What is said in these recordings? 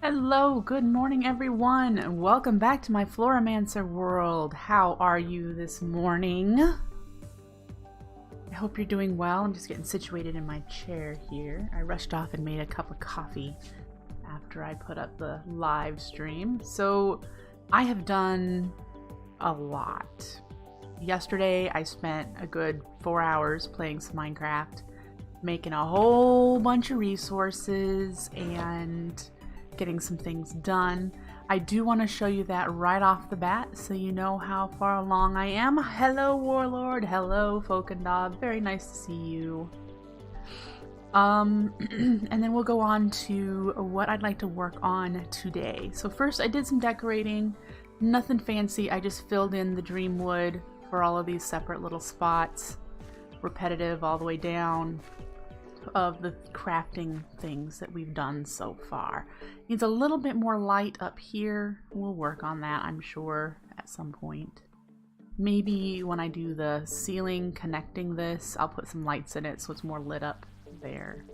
Hello, good morning everyone, and welcome back to my Floramancer world. How are you this morning? I hope you're doing well. I'm just getting situated in my chair here. I rushed off and made a cup of coffee after I put up the live stream. So I have done a lot. Yesterday I spent a good 4 hours playing some Minecraft, making a whole bunch of resources and getting some things done. I do want to show you that right off the bat so you know how far along I am. Hello Warlord, hello Folkendog, very nice to see you. And then we'll go on to what I'd like to work on today. So first I did some decorating, nothing fancy. I just filled in the dream wood for all of these separate little spots, repetitive all the way down, of the crafting things that we've done so far. Needs a little bit more light up here. We'll work on that, I'm sure, at some point. Maybe when I do the ceiling connecting this, I'll put some lights in it so it's more lit up there.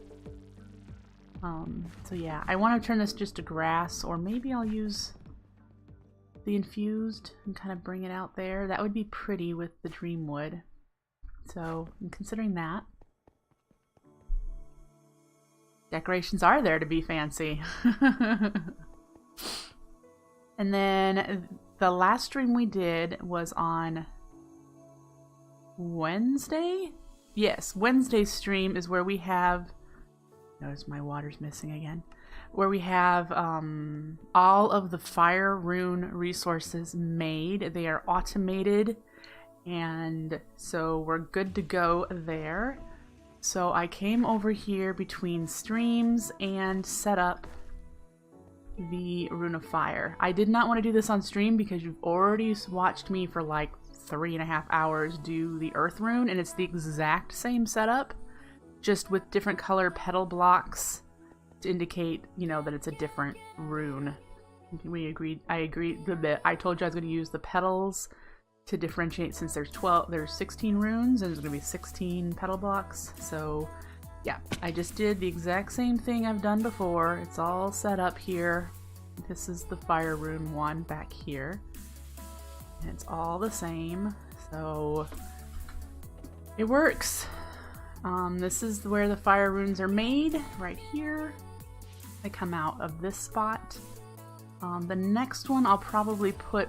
So yeah, I want to turn this just to grass, or maybe I'll use the infused and kind of bring it out there. That would be pretty with the dream wood. So I'm considering that. Decorations are there to be fancy. And then the last stream we did was on Wednesday? Yes, Wednesday's stream is where we have, notice my water's missing again, where we have all of the fire rune resources made. They are automated, and so we're good to go there. So I came over here between streams and set up the Rune of Fire. I did not want to do this on stream because you've already watched me for like 3.5 hours do the Earth Rune, and it's the exact same setup, just with different color petal blocks to indicate, you know, that it's a different rune. I agreed a bit. I told you I was going to use the petals to differentiate, since there's 16 runes and there's gonna be 16 petal blocks. So yeah, I just did the exact same thing I've done before. It's all set up here. This is the fire rune one back here, and it's all the same, so it works. This is where the fire runes are made, right here. They come out of this spot. The next one I'll probably put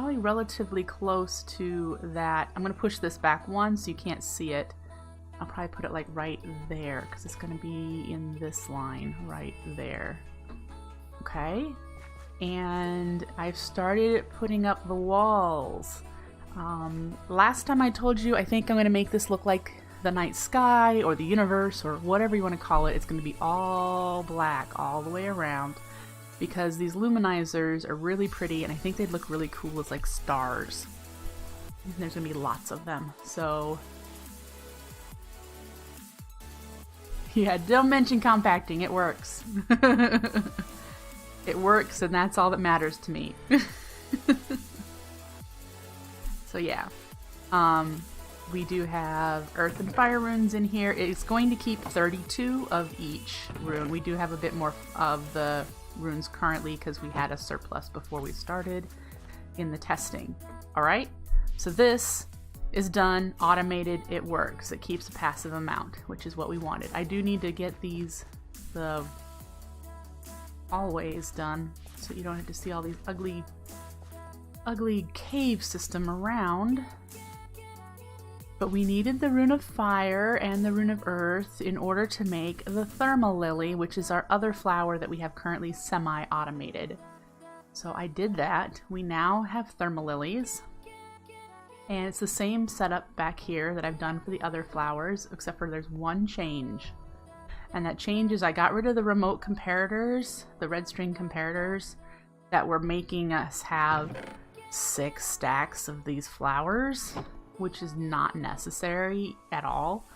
relatively close to that. I'm going to push this back one so you can't see it. I'll probably put it like right there because it's going to be in this line right there. Okay, and I've started putting up the walls. Last time I told you I think I'm going to make this look like the night sky or the universe or whatever you want to call it. It's going to be all black all the way around, because these luminizers are really pretty and I think they'd look really cool as like stars. And there's gonna be lots of them, so yeah, don't mention compacting, it works. It works, and that's all that matters to me. So yeah, we do have earth and fire runes in here. It's going to keep 32 of each rune. We do have a bit more of the runes currently because we had a surplus before we started in the testing. Alright, so this is done, automated, it works. It keeps a passive amount, which is what we wanted. I do need to get the hallways done so you don't have to see all these ugly cave system around. But we needed the Rune of Fire and the Rune of Earth in order to make the Thermal Lily, which is our other flower that we have currently semi-automated. So I did that. We now have Thermal Lilies. And it's the same setup back here that I've done for the other flowers, except for there's one change. And that change is I got rid of the remote comparators, the red string comparators, that were making us have 6 stacks of these flowers, which is not necessary at all.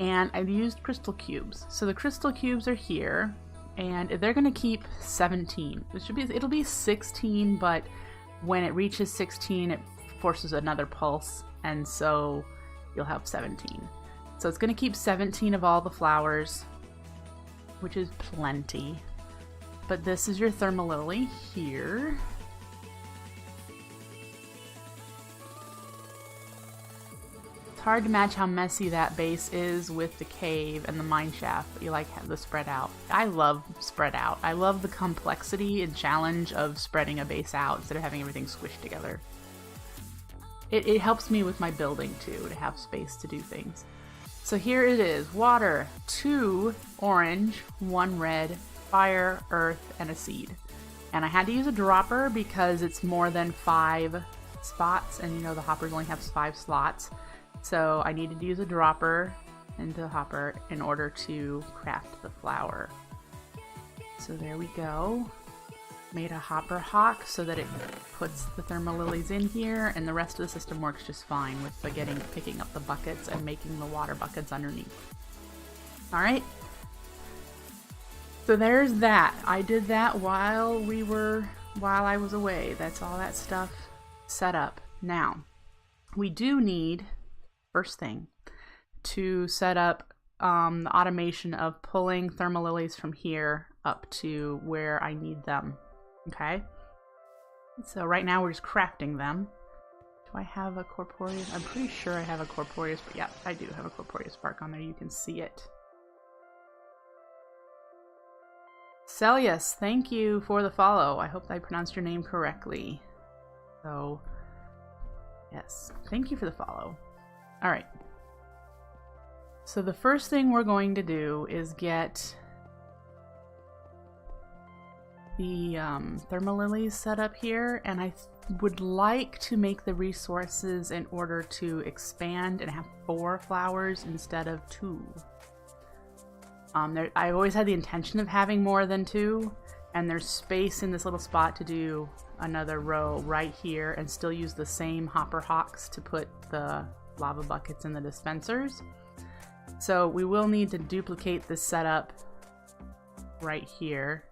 And I've used crystal cubes. So the crystal cubes are here, and they're gonna keep 17. It'll be 16, but when it reaches 16, it forces another pulse, and so you'll have 17. So it's gonna keep 17 of all the flowers. which is plenty. But this is your Thermalily here. It's hard to match how messy that base is with the cave and the mine shaft. You like the spread out. I love spread out. I love the complexity and challenge of spreading a base out instead of having everything squished together. It helps me with my building too, to have space to do things. So here it is. Water, 2 orange, 1 red, fire, earth, and a seed. And I had to use a dropper because it's more than 5 spots, and you know the hoppers only have 5 slots. So I needed to use a dropper into the hopper in order to craft the flower. So there we go. Made a hopper hawk so that it puts the Thermalilies in here, and the rest of the system works just fine with the picking up the buckets and making the water buckets underneath. Alright. So there's that. I did that while I was away. That's all that stuff set up. Now, we do need, first thing, to set up the automation of pulling Thermalilies from here up to where I need them. Okay? So right now we're just crafting them. Do I have a Corporeus? I'm pretty sure I have a Corporeus, but yeah, I do have a Corporeus spark on there. You can see it. Celius, thank you for the follow. I hope I pronounced your name correctly. So, yes, thank you for the follow. Alright. So the first thing we're going to do is get the Thermalilies set up here, and I would like to make the resources in order to expand and have 4 flowers instead of 2. I've always had the intention of having more than 2, and there's space in this little spot to do another row right here and still use the same hopper hawks to put the lava buckets in the dispensers. So we will need to duplicate this setup right here.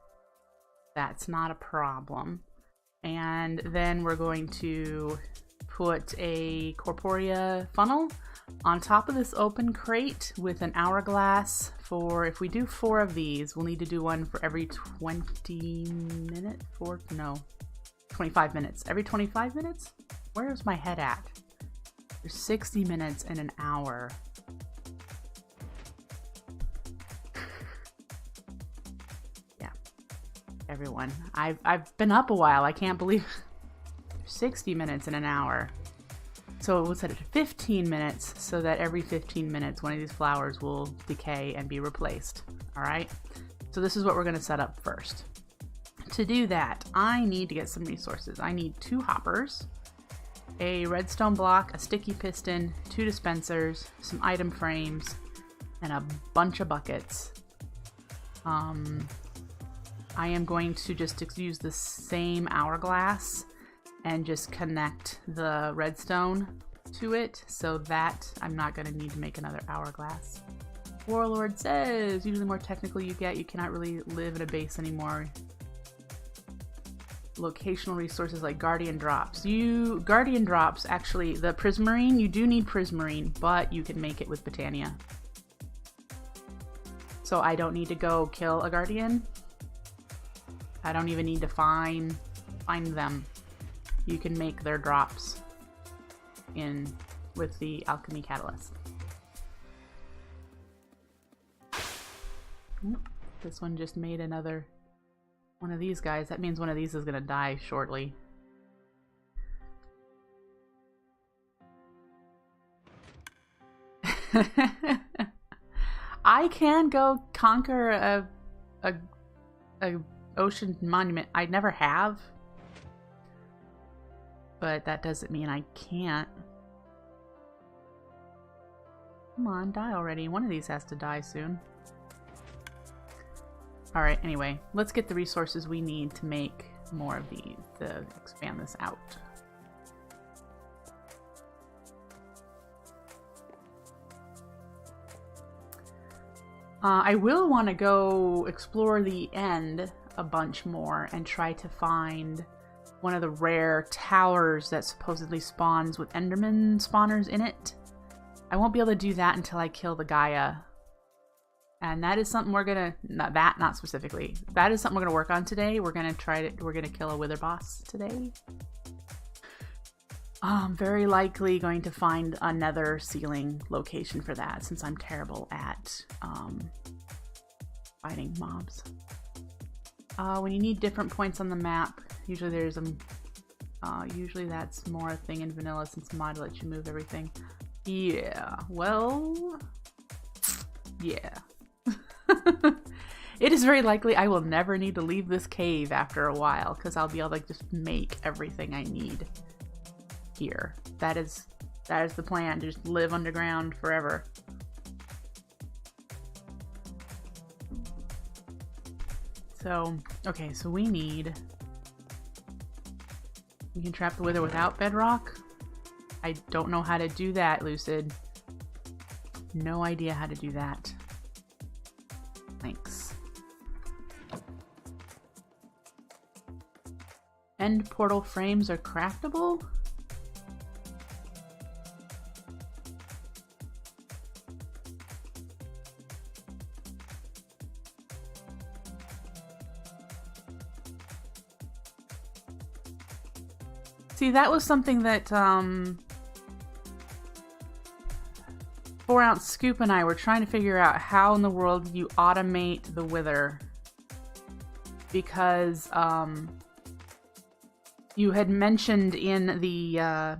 That's not a problem. And then we're going to put a Corporea funnel on top of this open crate with an hourglass for, if we do 4 of these, we'll need to do one for every 20 minutes? 25 minutes. Every 25 minutes? Where's my head at? There's 60 minutes and an hour. Everyone, I've been up a while. I can't believe 60 minutes in an hour. So we'll set it to 15 minutes so that every 15 minutes one of these flowers will decay and be replaced. Alright, so this is what we're going to set up first. To do that, I need to get some resources. I need 2 hoppers, a redstone block, a sticky piston, 2 dispensers, some item frames, and a bunch of buckets. I am going to just use the same hourglass and just connect the redstone to it so that I'm not going to need to make another hourglass. Warlord says, usually the more technical you get, you cannot really live in a base anymore. Locational resources like Guardian Drops. Guardian Drops, actually, the Prismarine, you do need Prismarine, but you can make it with Botania. So I don't need to go kill a Guardian. I don't even need to find them. You can make their drops with the alchemy catalyst. This one just made another one of these guys. That means one of these is gonna die shortly. I can go conquer a ocean monument. I never have, but that doesn't mean I can't. Come on, die already. One of these has to die soon. Alright, anyway, let's get the resources we need to make more of these, to expand this out. I will want to go explore the end a bunch more and try to find one of the rare towers that supposedly spawns with Enderman spawners in it. I won't be able to do that until I kill the Gaia And that is something we're gonna, not specifically. That is something we're gonna work on today. We're gonna we're gonna kill a wither boss today. Very likely going to find a nether ceiling location for that, since I'm terrible at fighting mobs. When you need different points on the map, usually there's a, usually that's more a thing in vanilla since mod lets you move everything. Yeah, well, yeah. It is very likely I will never need to leave this cave after a while, because I'll be able to just make everything I need here. That is the plan, to just live underground forever. So, okay, so we can trap the wither without bedrock. I don't know how to do that, Lucid. No idea how to do that. Thanks. End portal frames are craftable? See, that was something that 4-ounce Scoop and I were trying to figure out how in the world you automate the wither. Because you had mentioned in the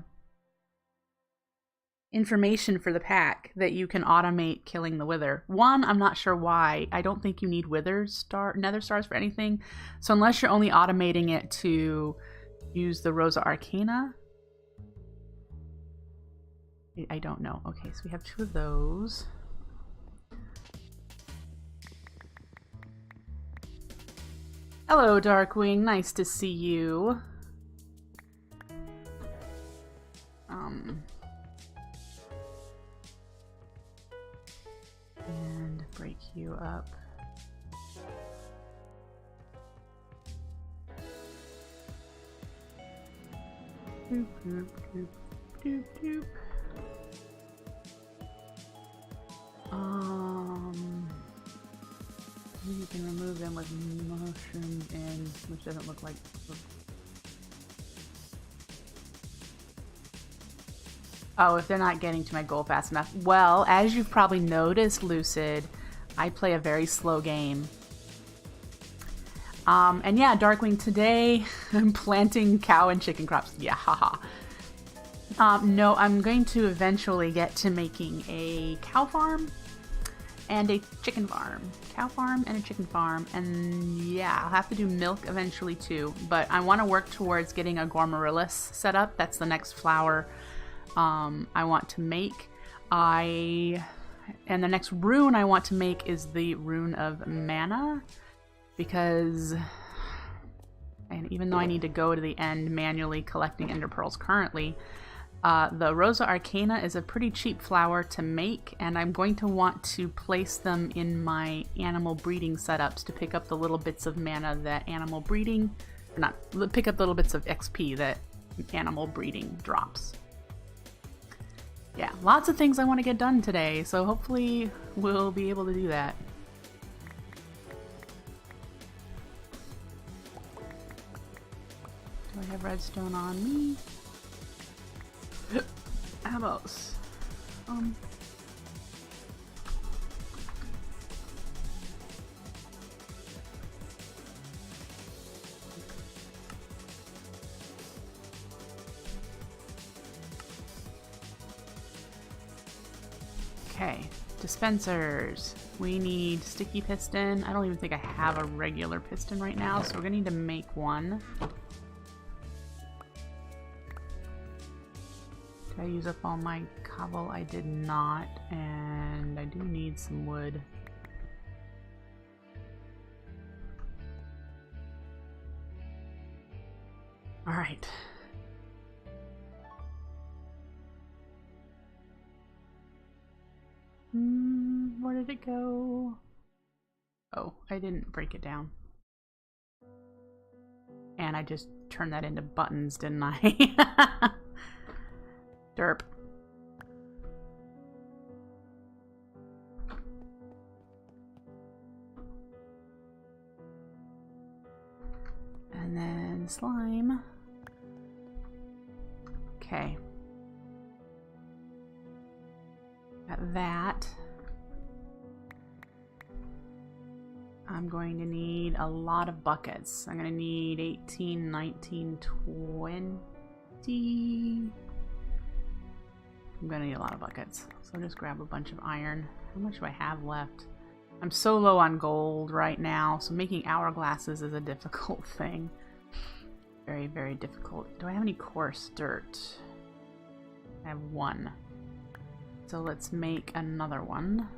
information for the pack that you can automate killing the wither. One, I'm not sure why. I don't think you need nether stars for anything. So unless you're only automating it to use the Rosa Arcana, I don't know. Okay, so we have 2 of those. Hello, Darkwing. Nice to see you. And break you up. Doop, doop, doop, doop, doop. You can remove them with mushrooms in, which doesn't look like. Oh, if they're not getting to my goal fast enough. Well, as you've probably noticed, Lucid, I play a very slow game. And yeah, Darkwing, today I'm planting cow and chicken crops. Yeah, haha. No, I'm going to eventually get to making a cow farm and a chicken farm. Cow farm and a chicken farm. And yeah, I'll have to do milk eventually too. But I want to work towards getting a Gormarillus set up. That's the next flower I want to make. And the next rune I want to make is the Rune of Mana. Because, and even though I need to go to the end manually collecting ender pearls currently, the Rosa Arcana is a pretty cheap flower to make, and I'm going to want to place them in my animal breeding setups to pick up the little bits of mana that animal breeding, pick up little bits of XP that animal breeding drops. Yeah, lots of things I want to get done today, so hopefully we'll be able to do that. Do I have redstone on me? Amos. Okay, dispensers. We need sticky piston. I don't even think I have a regular piston right now, so we're gonna need to make one. Did I use up all my cobble? I did not, and I do need some wood. All right. Where did it go? Oh, I didn't break it down. And I just turned that into buttons, didn't I? Derp. And then slime. Okay. Got that. I'm going to need a lot of buckets. I'm going to need 18, 19, 20. I'm going to need a lot of buckets. So I'll just grab a bunch of iron. How much do I have left? I'm so low on gold right now, so making hourglasses is a difficult thing. Very, very difficult. Do I have any coarse dirt? I have one. So let's make another one.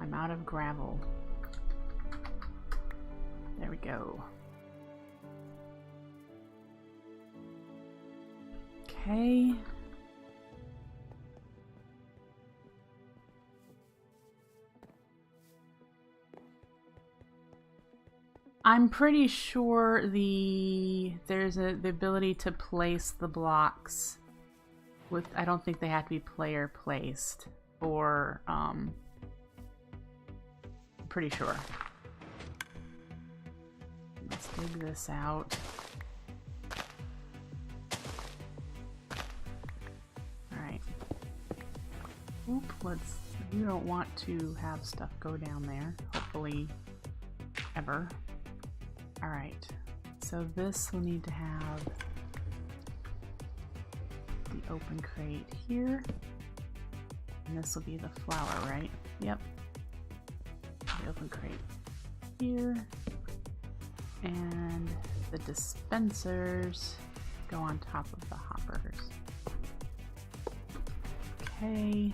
I'm out of gravel. There we go. Okay. I'm pretty sure there's the ability to place the blocks with, I don't think they have to be player placed, or I'm pretty sure. Let's dig this out. Alright. Oop, we don't want to have stuff go down there, hopefully ever. Alright, so this will need to have the open crate here, and this will be the flower, right? Yep. The open crate here, and the dispensers go on top of the hoppers. Okay.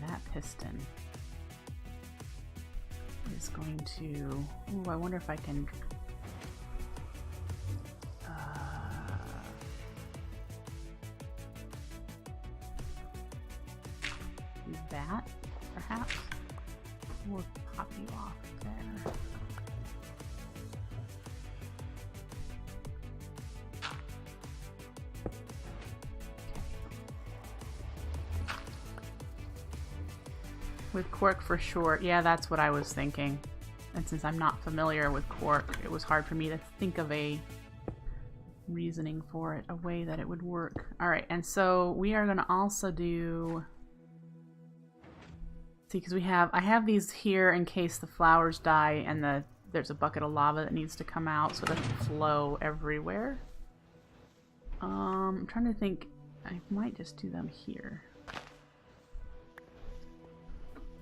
That piston is going to... Ooh, I wonder if I can... do that, perhaps? We'll pop you off there. With quark for short, yeah, that's what I was thinking. And since I'm not familiar with quark, it was hard for me to think of a reasoning for it, a way that it would work. Alright, and so we are going to also do... See, because I have these here in case the flowers die and there's a bucket of lava that needs to come out so it doesn't flow everywhere. I'm trying to think, I might just do them here.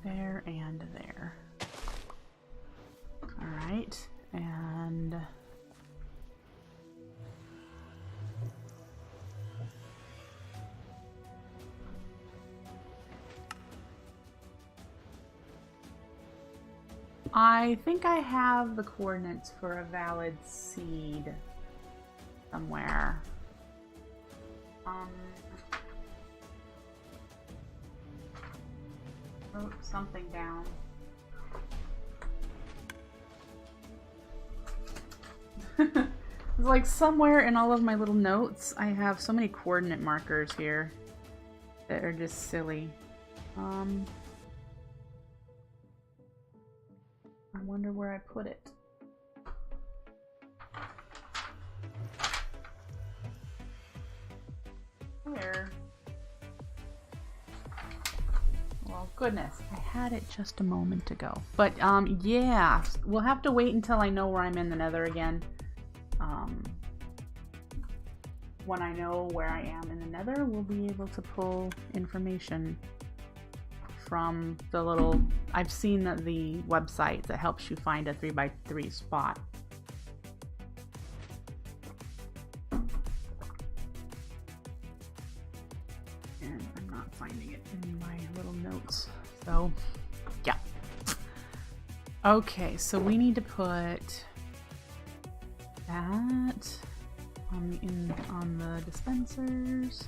There and there. Alright, and... I think I have the coordinates for a valid seed somewhere. Wrote something down. It's like somewhere in all of my little notes, I have so many coordinate markers here that are just silly. I wonder where I put it. Where? Well, goodness, I had it just a moment ago. But, yeah, we'll have to wait until I know where I'm in the Nether again. When I know where I am in the Nether, we'll be able to pull information from the little... I've seen the website that helps you find a 3x3 spot. And I'm not finding it in my little notes. So, yeah. Okay, so we need to put that on the dispensers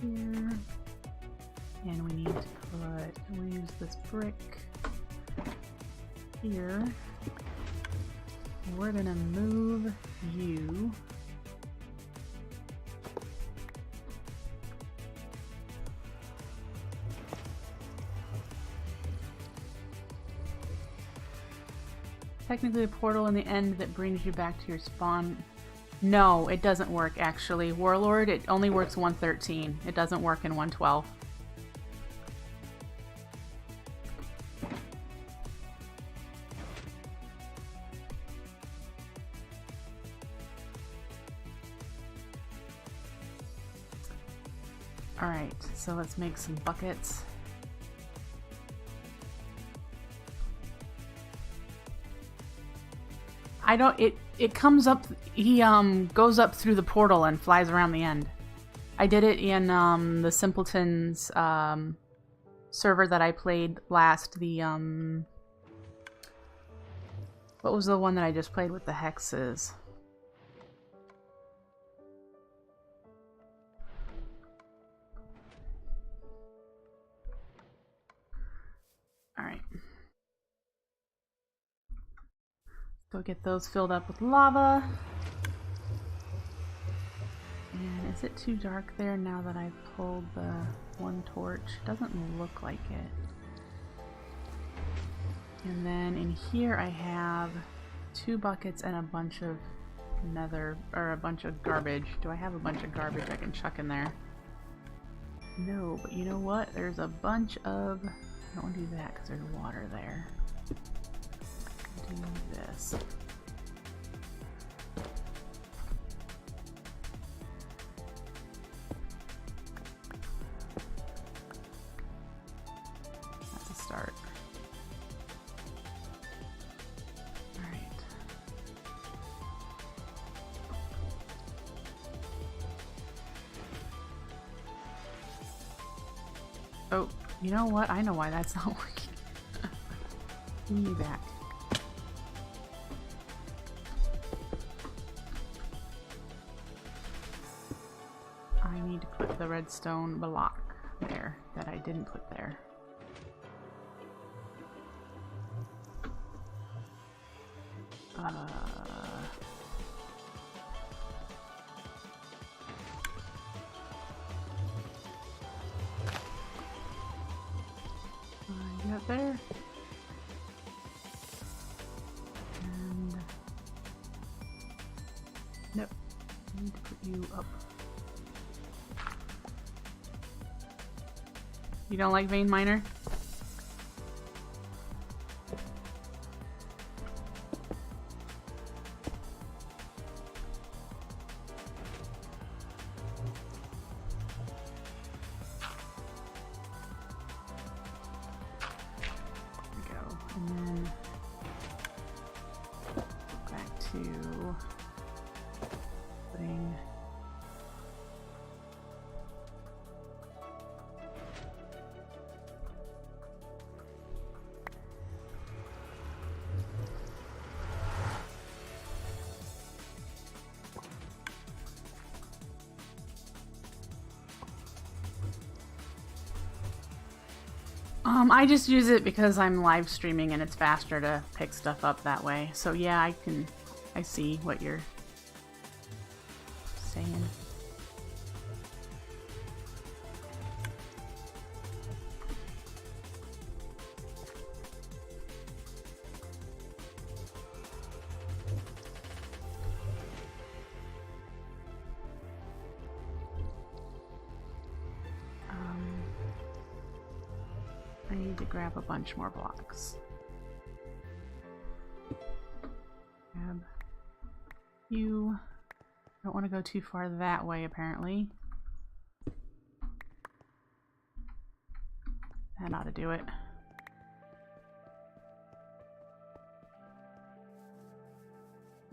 here. And we need to we'll use this brick here. We're gonna move you Technically a portal in the end that brings you back to your spawn. No, it doesn't work actually. Warlord, it only works 113. It doesn't work in 112. Alright, so let's make some buckets. I don't, it comes up, he goes up through the portal and flies around the end. I did it in the Simpletons server that I played last, the what was the one that I just played with the hexes? Alright. Go get those filled up with lava. And is it too dark there now that I've pulled the one torch? Doesn't look like it. And then in here I have 2 buckets and a bunch of nether, or a bunch of garbage. Do I have a bunch of garbage I can chuck in there? No, but you know what? There's a bunch of... I don't want to do that because there's water there. Do this. That's a start. Alright. Oh, you know what? I know why that's not working. Give me back. I need to put the redstone block there that I didn't put there. Get up there. And nope, I need to put you up. You don't like vein miner? There we go. And then back to putting I just use it because I'm live streaming and it's faster to pick stuff up that way. So yeah, I see what you're saying. I need to grab a bunch more blocks. Grab you. Don't want to go too far that way, apparently. That ought to do it.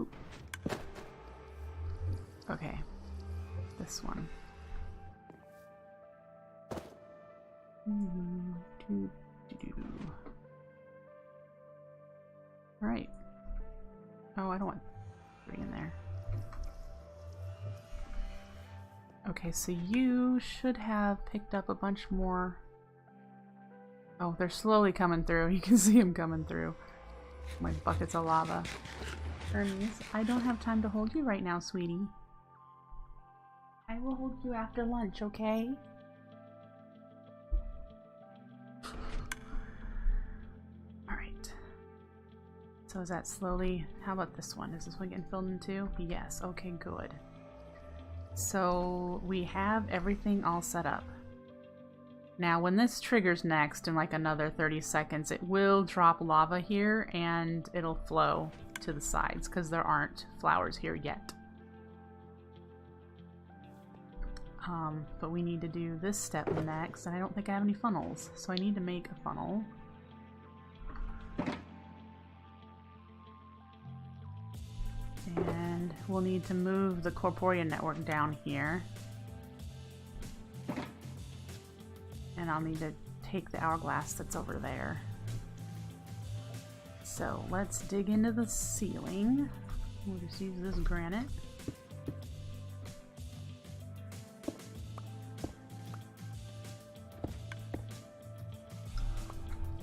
Oop. Okay. This one. Right. Oh, I don't want 3 in there. Okay, so you should have picked up a bunch more. Oh, they're slowly coming through. You can see them coming through. My buckets of lava. Hermes, I don't have time to hold you right now, sweetie. I will hold you after lunch, okay? So is that slowly... How about this one? Is this one getting filled in too? Yes. Okay, good. So we have everything all set up. Now when this triggers next in like another 30 seconds, it will drop lava here and it'll flow to the sides because there aren't flowers here yet. But we need to do this step next, and I don't think I have any funnels, so I need to make a funnel. And we'll need to move the Corporeal network down here. And I'll need to take the hourglass that's over there. So let's dig into the ceiling. We'll just use this granite.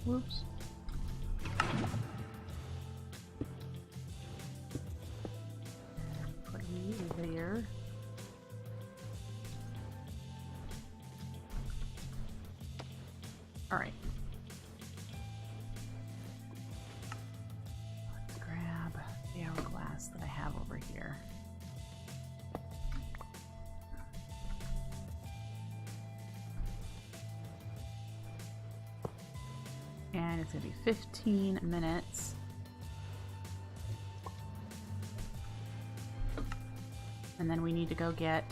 Whoops. Put you there. All right. Let's grab the hourglass that I have over here. And it's going to be 15 minutes. And then we need to go get...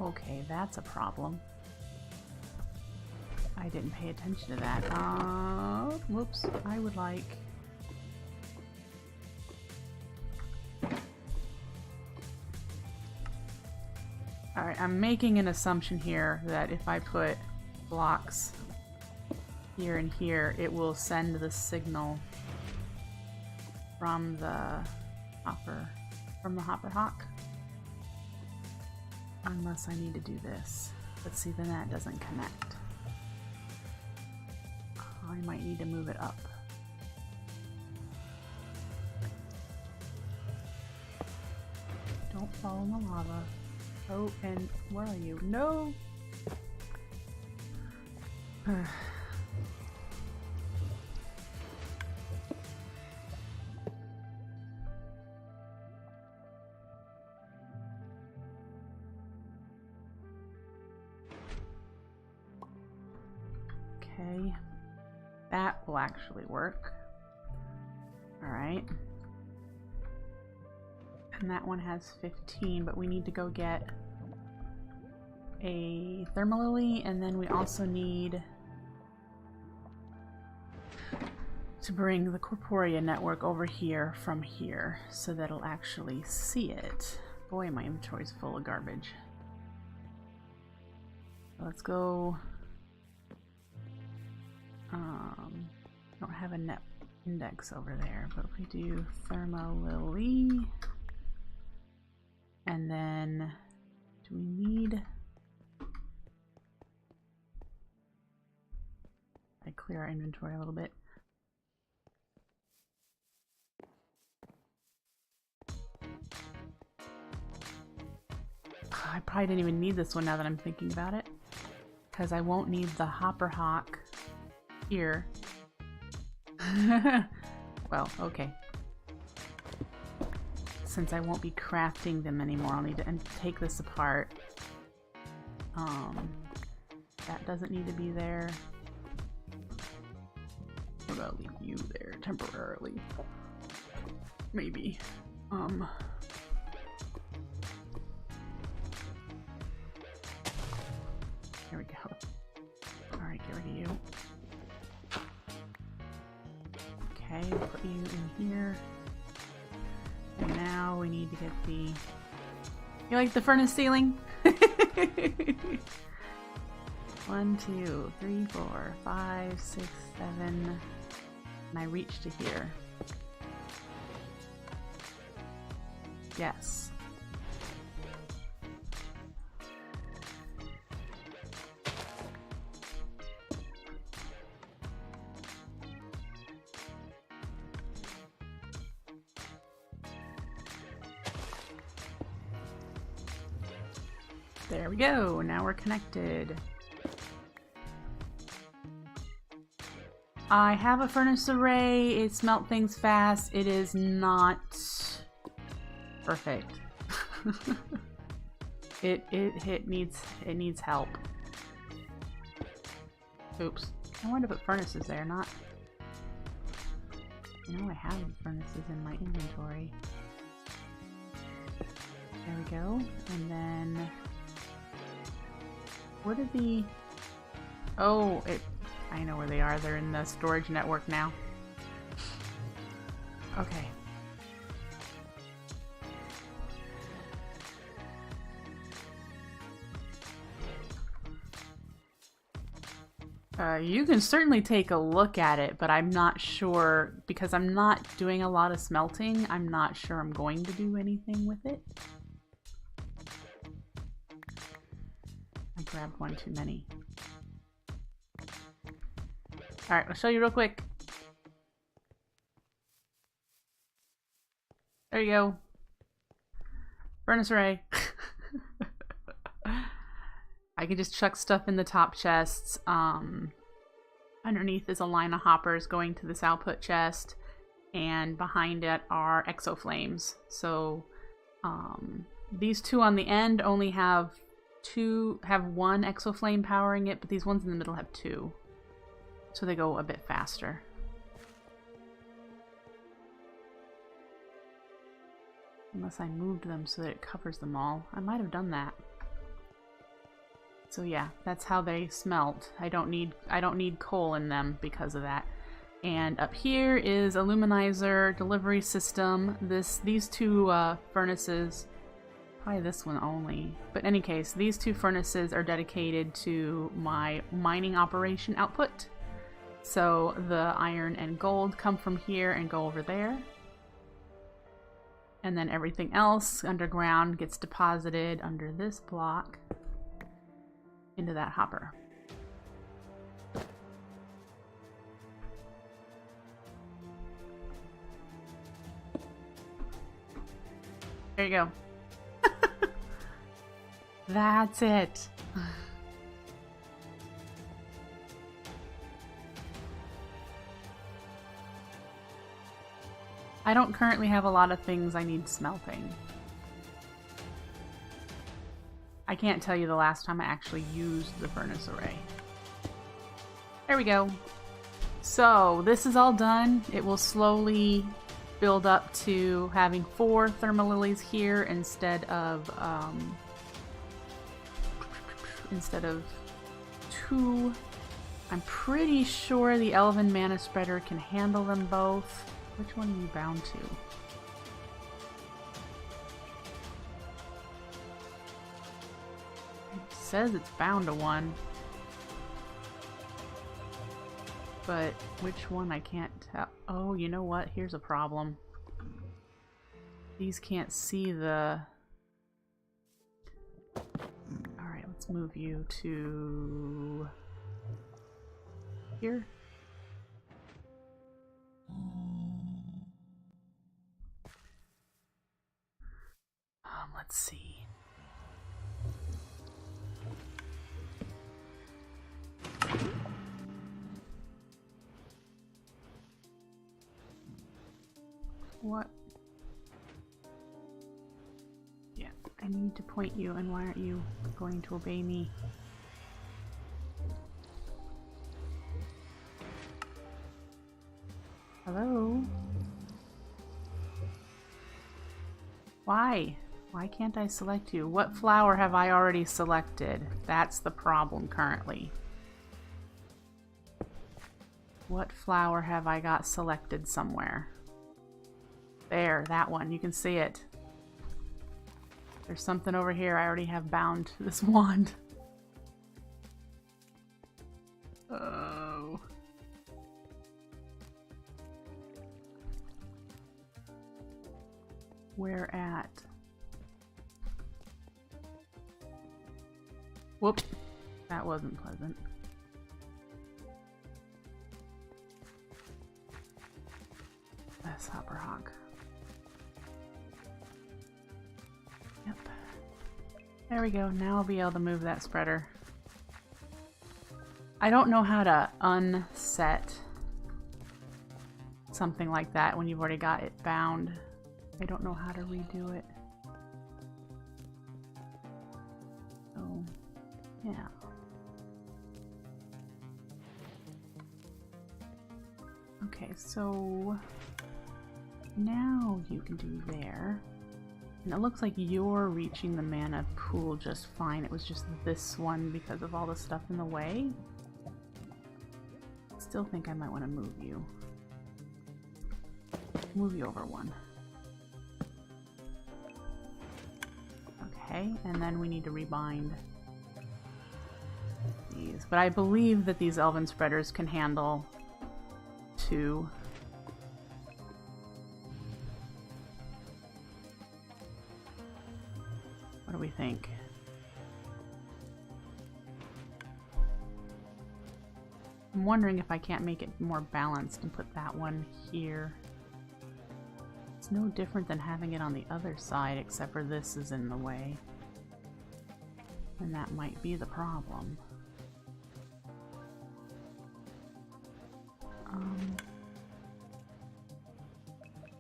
Okay, that's a problem. I didn't pay attention to that. Whoops. I would like... Alright, I'm making an assumption here that if I put blocks here and here, it will send the signal from the hopper hawk. Unless I need to do this. But see, then that doesn't connect. I might need to move it up. Don't fall in the lava. Oh, and where are you? No! Okay. That will actually work. Alright. And that one has 15, but we need to go get a thermalily, and then we also need to bring the Corporeal network over here from here so that it'll actually see it. Boy, my inventory's full of garbage. Let's go. Don't have a net index over there, but if we do thermalily, and then do we need... I clear our inventory a little bit. I probably didn't even need this one now that I'm thinking about it, because I won't need the hopper hawk here. Well, okay. Since I won't be crafting them anymore, I'll need to take this apart. That doesn't need to be there. What about leave you there temporarily? Maybe. Here we go. Alright, get rid of you. Okay, we'll put you in here. And now we need to get the... You like the furnace ceiling? 1, 2, 3, 4, 5, 6, 7... And I reach to here. Yes. There we go. Now we're connected. I have a furnace array. It smelt things fast. It is not perfect. it needs help. Oops. I wanted to put furnaces there, not... I know I have furnaces in my inventory. There we go. And then... What are the... Oh, I know where they are. They're in the storage network now. Okay. You can certainly take a look at it, but I'm not sure, because I'm not doing a lot of smelting, I'm not sure I'm going to do anything with it. I grabbed one too many. Alright, I'll show you real quick. There you go. Furnace array. I can just chuck stuff in the top chests. Underneath is a line of hoppers going to this output chest, and behind it are exoflames. So these two on the end only have one exoflame powering it, but these ones in the middle have two. So they go a bit faster. Unless I moved them so that it covers them all. I might have done that. So yeah, that's how they smelt. I don't need coal in them because of that. And up here is a luminizer delivery system. These two furnaces, probably this one only, but in any case, these two furnaces are dedicated to my mining operation output. So the iron and gold come from here and go over there. And then everything else underground gets deposited under this block into that hopper. There you go. That's it. I don't currently have a lot of things I need smelting. I can't tell you the last time I actually used the furnace array. There we go. So this is all done. It will slowly build up to having 4 thermalilies here instead of 2. I'm pretty sure the Elven Mana Spreader can handle them both. Which one are you bound to? It says it's bound to one. But which one I can't tell. Oh, you know what? Here's a problem. These can't see the... Alright, let's move you to... here. Let's see. What? Yeah, I need to point you, and why aren't you going to obey me? Hello? Why? Why can't I select you? What flower have I already selected? That's the problem currently. What flower have I got selected somewhere? There, that one. You can see it. There's something over here I already have bound to this wand. Oh. Where at? Whoops. That wasn't pleasant. That's Hopper Hog. Yep. There we go. Now I'll be able to move that spreader. I don't know how to unset something like that when you've already got it bound. I don't know how to redo it. So, yeah. Okay, so now you can do there. And it looks like you're reaching the mana pool just fine. It was just this one because of all the stuff in the way. Still think I might want to move you. Move you over one. Okay, and then we need to rebind these. But I believe that these elven spreaders can handle 2. What do we think? I'm wondering if I can't make it more balanced and put that one here. It's no different than having it on the other side, except for this is in the way. And that might be the problem.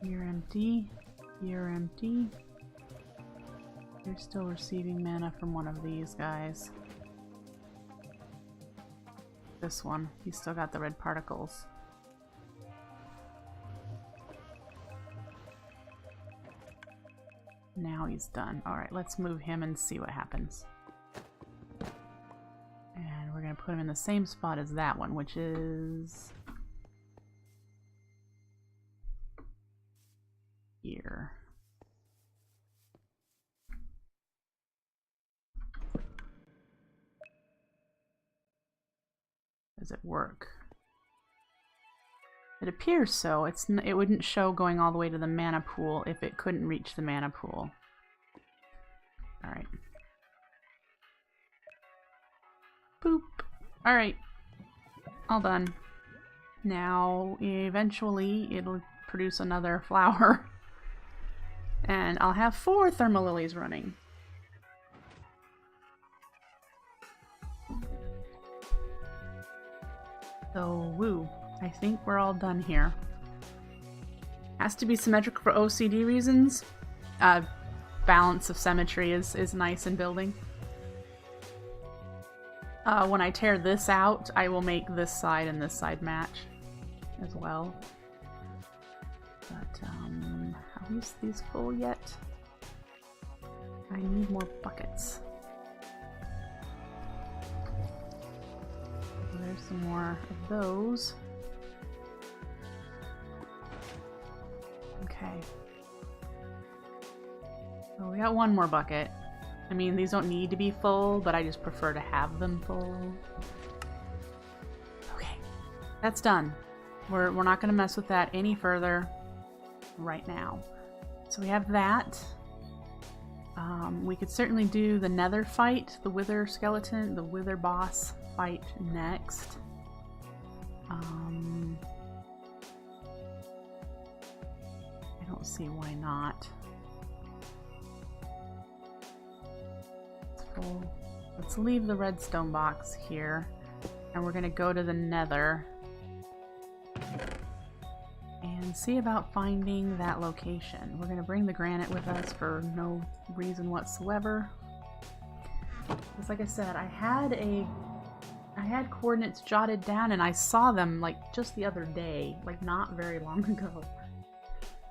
You're empty. You're empty. You're still receiving mana from one of these guys. This one. He's still got the red particles. Now he's done. Alright, let's move him and see what happens. And we're going to put him in the same spot as that one, which is here. Does it work? It appears so. It wouldn't show going all the way to the mana pool if it couldn't reach the mana pool. Alright. Boop. Alright. All done. Now, eventually, it'll produce another flower. And I'll have 4 thermal lilies running. So, woo. I think we're all done here. Has to be symmetric for OCD reasons. Balance of symmetry is nice in building. When I tear this out, I will make this side and this side match as well. But, are these full yet? I need more buckets. There's some more of those. Okay. So we got one more bucket. I mean, these don't need to be full, but I just prefer to have them full. Okay. That's done. We're not going to mess with that any further right now. So we have that. We could certainly do the nether fight, the wither skeleton, the wither boss fight next. I don't see why not. It's full. Let's leave the redstone box here, and we're gonna go to the nether and see about finding that location. We're gonna bring the granite with us for no reason whatsoever. Because like I said, I had coordinates jotted down and I saw them like just the other day, like not very long ago.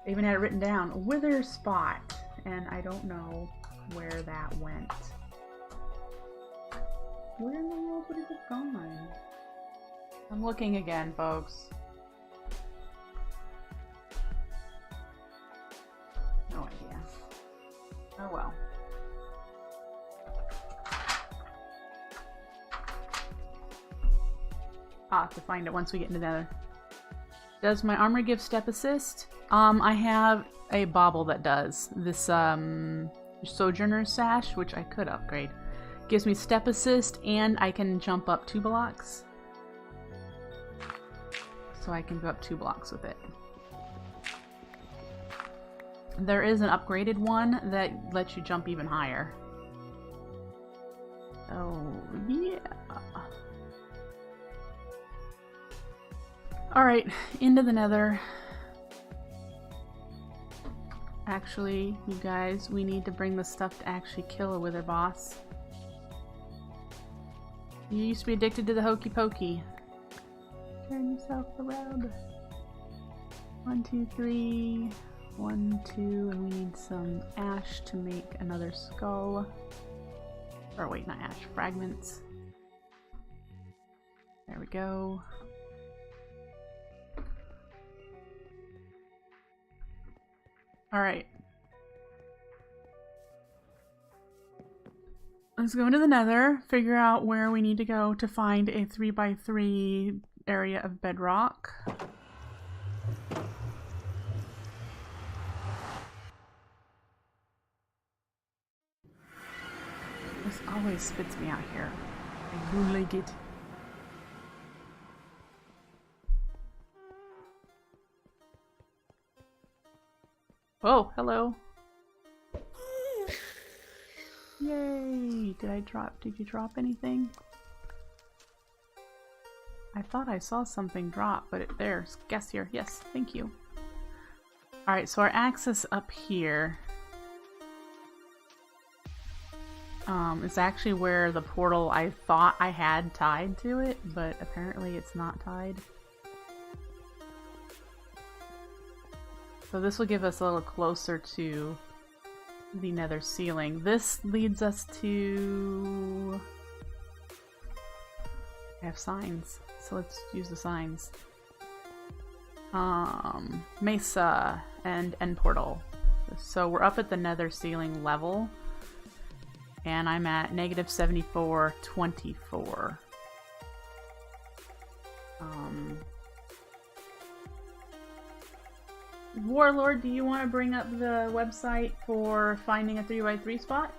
I even had it written down, wither spot, and I don't know where that went. Where in the world would it have gone? I'm looking again, folks. No idea. Oh well. I'll have to find it once we get into the nether. Does my armor give step assist? I have a bauble that does. This Sojourner's Sash, which I could upgrade. Gives me step assist and I can jump up 2 blocks. So I can go up 2 blocks with it. There is an upgraded one that lets you jump even higher. Oh, yeah. Alright, into the nether. Actually, you guys, we need to bring the stuff to actually kill a wither boss. You used to be addicted to the hokey pokey. Turn yourself around. 1, 2, 3. 1, 2, and we need some ash to make another skull. Or wait, not ash, fragments. There we go. Alright. Let's go into the nether, figure out where we need to go to find a 3x3 area of bedrock. This always spits me out here. I don't like it. Oh, hello. Yay! Did you drop anything? I thought I saw something drop, but there's guess here. Yes, thank you. Alright, so our axe is up here. It's actually where the portal I thought I had tied to it, but apparently it's not tied. So this will give us a little closer to the nether ceiling. This leads us to... I have signs, so let's use the signs. Mesa and end portal. So we're up at the nether ceiling level, and I'm at -7424. Warlord, do you want to bring up the website for finding a 3x3 spot?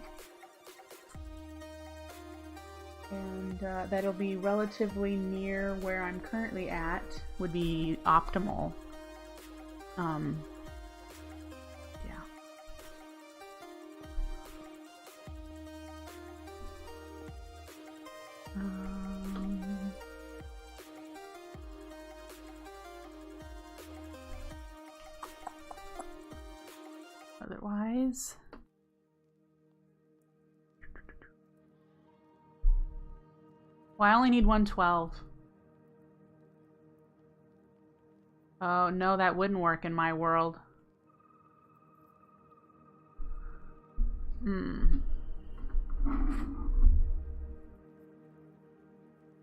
And that'll be relatively near where I'm currently at, would be optimal. Yeah. Otherwise... Well, I only need 112. Oh, no, that wouldn't work in my world.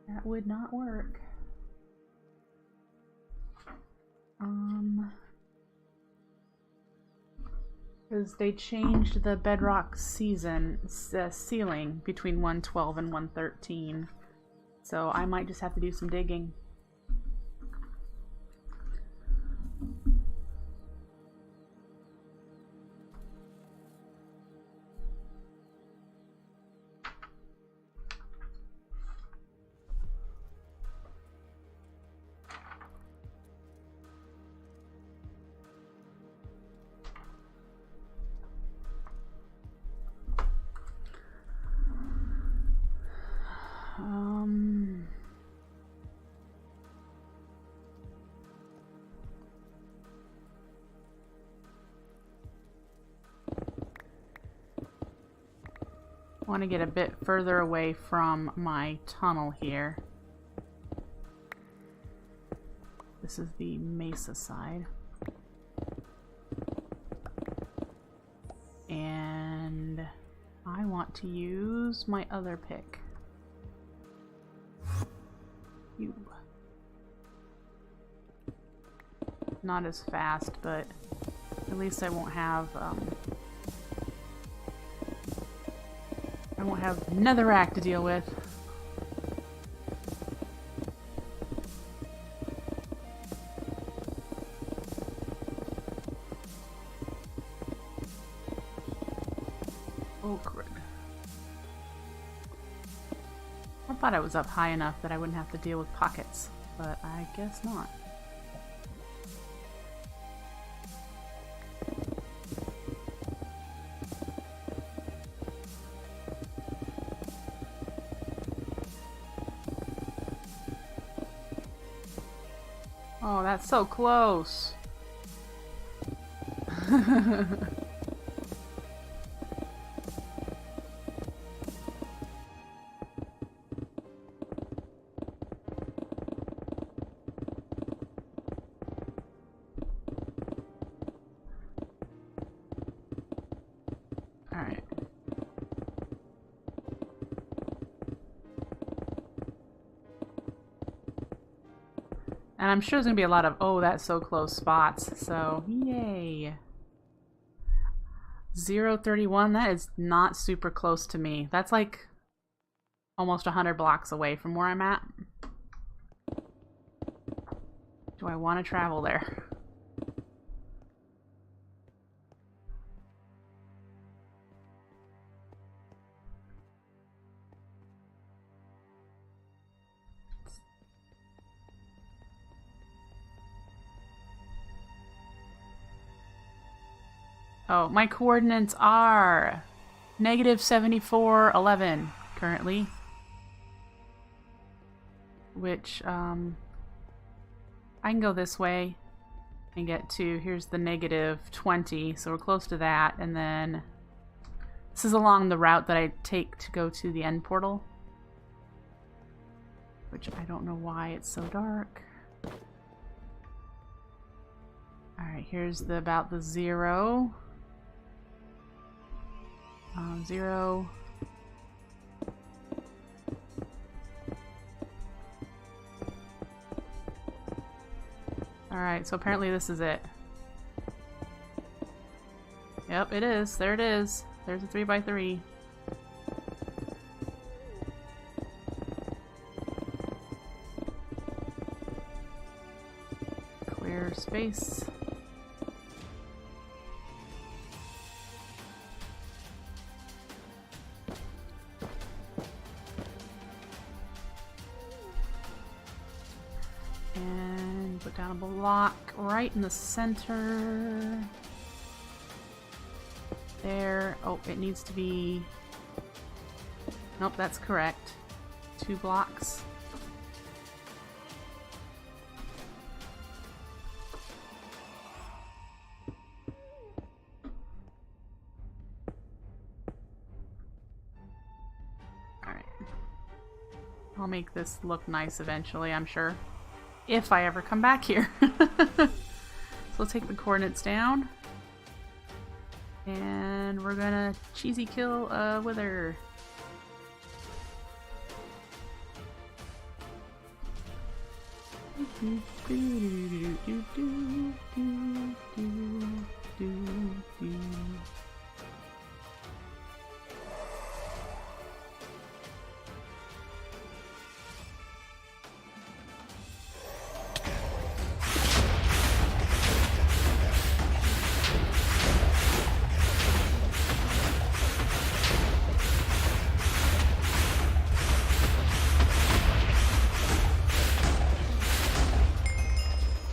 That would not work. Because they changed the bedrock ceiling between 112 and 113. So I might just have to do some digging. I want to get a bit further away from my tunnel here. This is the mesa side. And I want to use my other pick. You. Not as fast, but at least I won't have netherrack to deal with. Oh, crud. I thought I was up high enough that I wouldn't have to deal with pockets, but I guess not. Oh, that's so close. And I'm sure there's gonna be a lot of, oh, that's so close spots. So, yay. 031, that is not super close to me. That's like almost 100 blocks away from where I'm at. Do I want to travel there? Oh, my coordinates are -7411 currently. Which, I can go this way and get to, here's the -20, so we're close to that, and then this is along the route that I take to go to the end portal. Which I don't know why it's so dark. Alright, here's about the 0. 0. Alright, so apparently this is it. Yep, it is. There it is. There's a 3x3. Clear space. Put down a block right in the center. There. Oh, it needs to be... Nope, that's correct. 2 blocks. Alright. I'll make this look nice eventually, I'm sure. If I ever come back here. So let's take the coordinates down. And we're gonna cheesy kill a wither.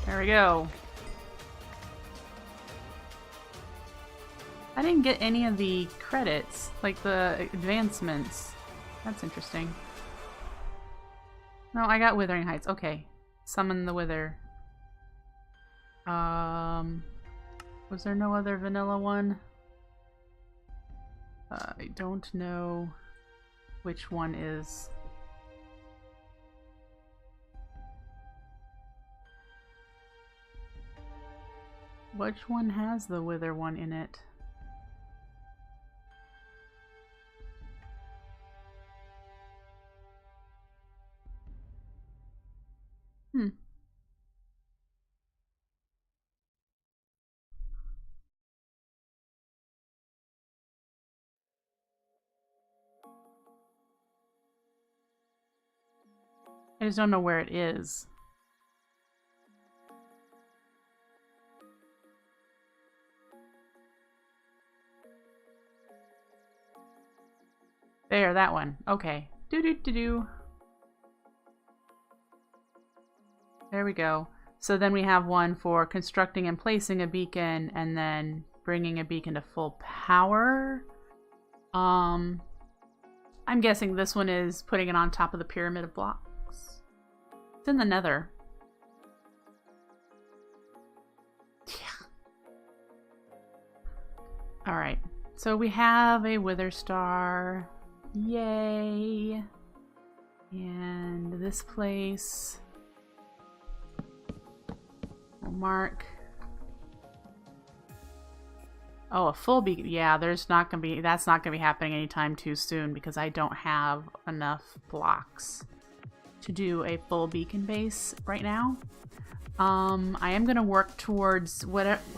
There we go. I didn't get any of the credits, like the advancements. That's interesting. No, I got Withering Heights. Okay. Summon the Wither. Was there no other vanilla one? I don't know which one is. Which one has the Wither one in it? I just don't know where it is. There, that one. Okay. Do. There we go. So then we have one for constructing and placing a beacon, and then bringing a beacon to full power. I'm guessing this one is putting it on top of the pyramid of blocks. It's in the nether. Yeah. Alright. So we have a wither star. Yay! And this place will mark. Oh, a full beacon. Yeah, that's not gonna be happening anytime too soon because I don't have enough blocks to do a full beacon base right now. I am going to work towards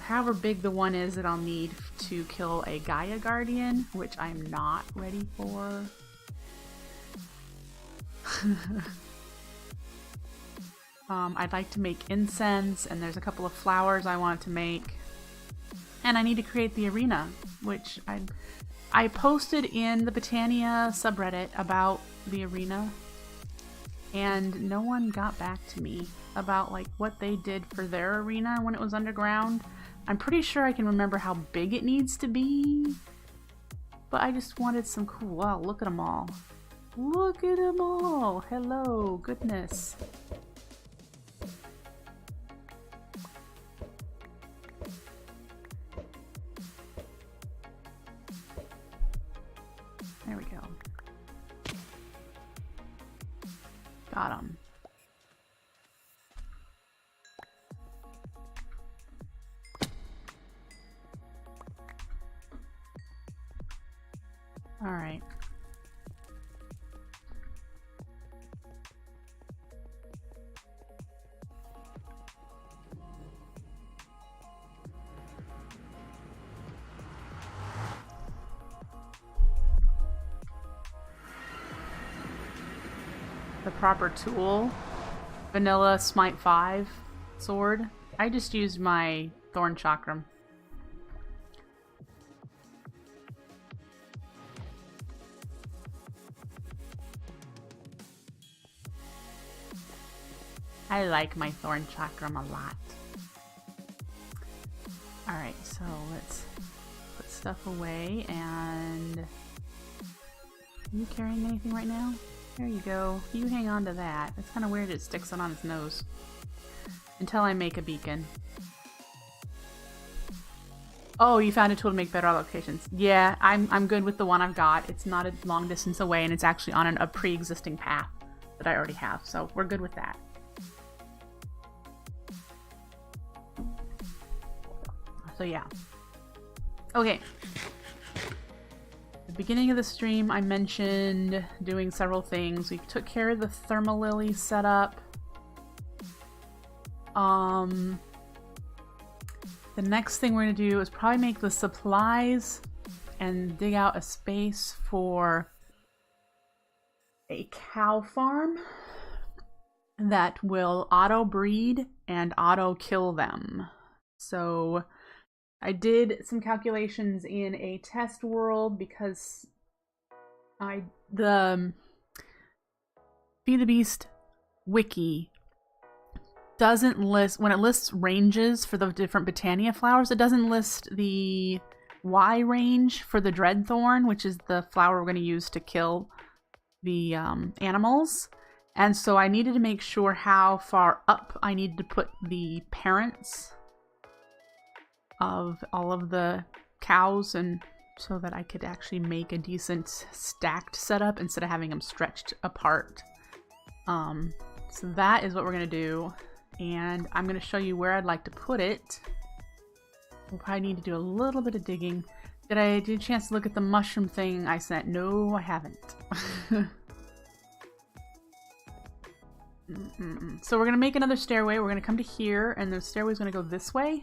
however big the one is that I'll need to kill a Gaia Guardian, which I'm not ready for. I'd like to make incense, and there's a couple of flowers I want to make. And I need to create the arena, which I posted in the Botania subreddit about the arena, and no one got back to me about like what they did for their arena when it was underground. I'm pretty sure I can remember how big it needs to be, but I just wanted some cool. Wow, look at them all. Look at them all. Hello, goodness. There we go. Got him. All right. The proper tool, Vanilla Smite 5 sword. I just used my Thorn Chakram. I like my Thorn Chakram a lot. Alright, so let's put stuff away. And are you carrying anything right now? There you go. You hang on to that. It's kind of weird it sticks it on its nose. Until I make a beacon. Oh, you found a tool to make better locations. Yeah, I'm good with the one I've got. It's not a long distance away, and it's actually on a pre-existing path that I already have. So we're good with that. So yeah. Okay. At the beginning of the stream, I mentioned doing several things. We took care of the Thermalily setup. The next thing we're going to do is probably make the supplies and dig out a space for a cow farm that will auto breed and auto kill them. So I did some calculations in a test world because the Feed the Beast wiki doesn't list, when it lists ranges for the different Botania flowers, it doesn't list the Y range for the Dreadthorn, which is the flower we're going to use to kill the animals. And so I needed to make sure how far up I needed to put the parents of all of the cows, and so that I could actually make a decent stacked setup instead of having them stretched apart. So that is what we're going to do. And I'm going to show you where I'd like to put it. We'll probably need to do a little bit of digging. Did I get a chance to look at the mushroom thing I sent? No, I haven't. So we're going to make another stairway. We're going to come to here, and the stairway's going to go this way.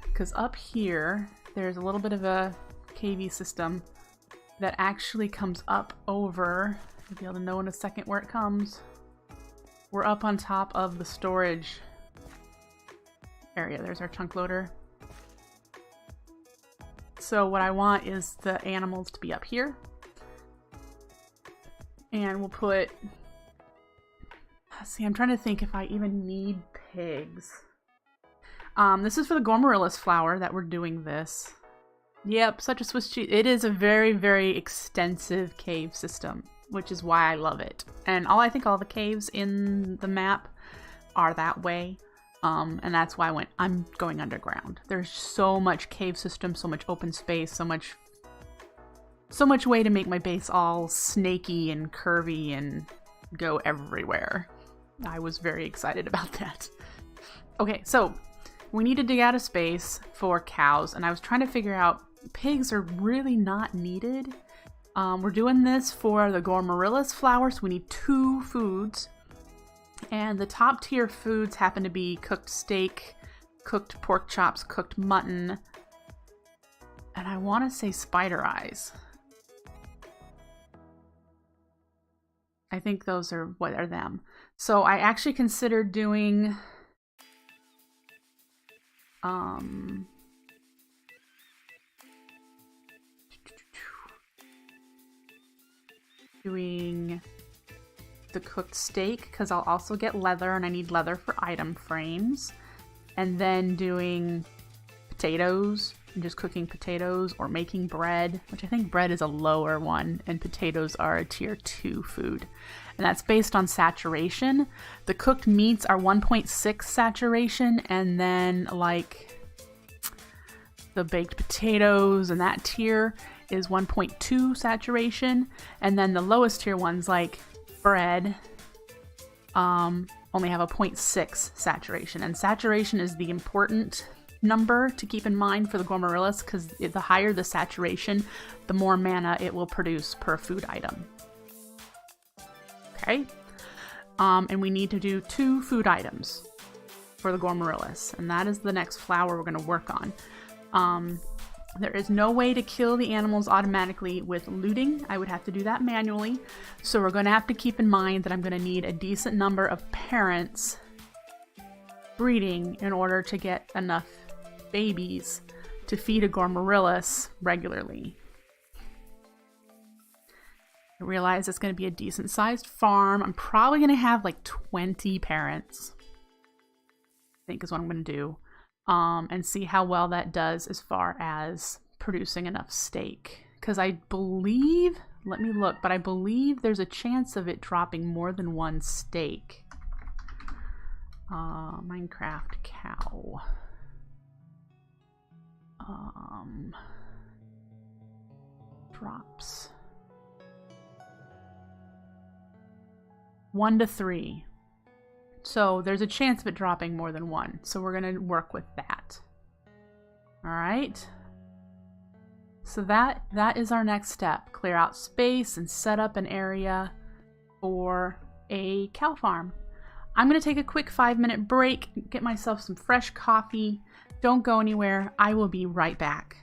Because up here, there's a little bit of a cavey system that actually comes up over. You'll be able to know in a second where it comes. We're up on top of the storage area. There's our chunk loader. So what I want is the animals to be up here. And we'll put... Let's see, I'm trying to think if I even need pigs. This is for the Gourmaryllis flower that we're doing this. Yep, such a Swiss cheese. It is a very, very extensive cave system, which is why I love it. And I think all the caves in the map are that way. And that's why I'm going underground. There's so much cave system, so much open space, so much way to make my base all snaky and curvy and go everywhere. I was very excited about that. Okay, so we need to dig out a space for cows, and I was trying to figure out, pigs are really not needed. We're doing this for the Gourmaryllis flowers. We need 2 foods. And the top tier foods happen to be cooked steak, cooked pork chops, cooked mutton, and I want to say spider eyes. I think those are what are them. So I actually considered doing the cooked steak, because I'll also get leather and I need leather for item frames, and then doing potatoes and just cooking potatoes, or making bread, which I think bread is a lower one and potatoes are a tier 2 food, and that's based on saturation. The cooked meats are 1.6 saturation, and then like the baked potatoes and that tier is 1.2 saturation, and then the lowest tier ones like bread only have a 0.6 saturation, and saturation is the important number to keep in mind for the Gourmaryllis, because the higher the saturation, the more mana it will produce per food item. Okay, and we need to do 2 food items for the Gourmaryllis, and that is the next flower we're going to work on. There is no way to kill the animals automatically with looting. I would have to do that manually. So we're going to have to keep in mind that I'm going to need a decent number of parents breeding in order to get enough babies to feed a Gourmaryllis regularly. I realize it's going to be a decent sized farm. I'm probably going to have like 20 parents, I think is what I'm going to do. And see how well that does as far as producing enough steak. Because I believe, let me look, but I believe there's a chance of it dropping more than 1 steak. Minecraft cow. Drops. 1 to 3. So there's a chance of it dropping more than 1. So we're going to work with that. All right. So that is our next step. Clear out space and set up an area for a cow farm. I'm going to take a quick 5-minute break, get myself some fresh coffee. Don't go anywhere. I will be right back.